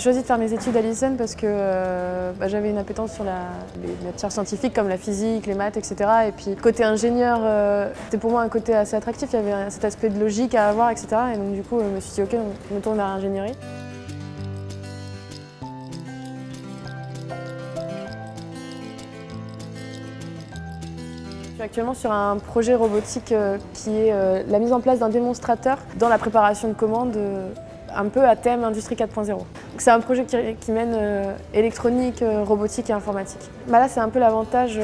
choisi de faire mes études à l'ISEN parce que j'avais une appétence sur les matières scientifiques comme la physique, les maths, etc. Et puis côté ingénieur, c'était pour moi un côté assez attractif, il y avait cet aspect de logique à avoir, etc. Et donc du coup, je me suis dit ok, on me tourne vers l'ingénierie. Je suis actuellement sur un projet robotique qui est la mise en place d'un démonstrateur dans la préparation de commandes un peu à thème Industrie 4.0. C'est un projet qui mène électronique, robotique et informatique. Là, c'est un peu l'avantage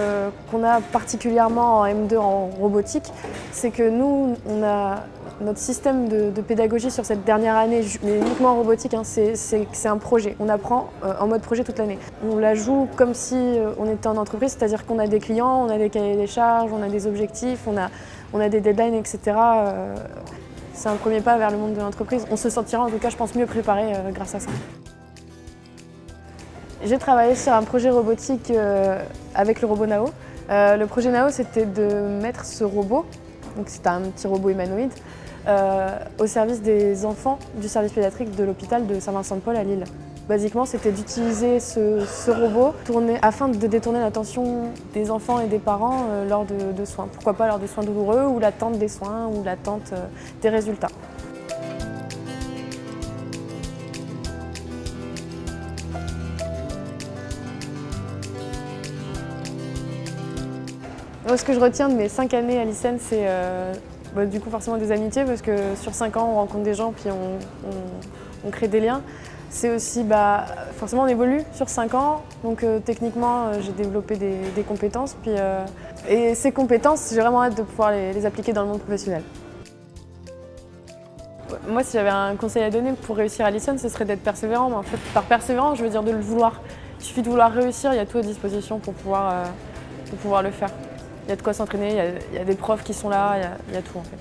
qu'on a particulièrement en M2 en robotique, c'est que nous, on a notre système de pédagogie sur cette dernière année, mais uniquement en robotique, c'est un projet. On apprend en mode projet toute l'année. On la joue comme si on était en entreprise, c'est-à-dire qu'on a des clients, on a des cahiers des charges, on a des objectifs, on a des deadlines, etc. C'est un premier pas vers le monde de l'entreprise. On se sentira en tout cas, je pense, mieux préparé grâce à ça. J'ai travaillé sur un projet robotique avec le robot Nao. Le projet Nao, c'était de mettre ce robot, donc c'est un petit robot humanoïde, au service des enfants du service pédiatrique de l'hôpital de Saint-Vincent-de-Paul à Lille. Basiquement, c'était d'utiliser ce robot afin de détourner l'attention des enfants et des parents lors de soins. Pourquoi pas lors de soins douloureux ou l'attente des soins ou l'attente des résultats. Moi, ce que je retiens de mes 5 années à l'ISEN, c'est du coup forcément des amitiés parce que sur 5 ans, on rencontre des gens puis on crée des liens. C'est aussi, forcément on évolue sur 5 ans, donc techniquement j'ai développé des compétences. Et ces compétences, j'ai vraiment hâte de pouvoir les appliquer dans le monde professionnel. Moi, si j'avais un conseil à donner pour réussir à l'ISEN, ce serait d'être persévérant. Mais en fait, par persévérant, je veux dire de le vouloir. Il suffit de vouloir réussir, il y a tout à disposition pour pouvoir le faire. Il y a de quoi s'entraîner, il y a des profs qui sont là, il y a tout en fait.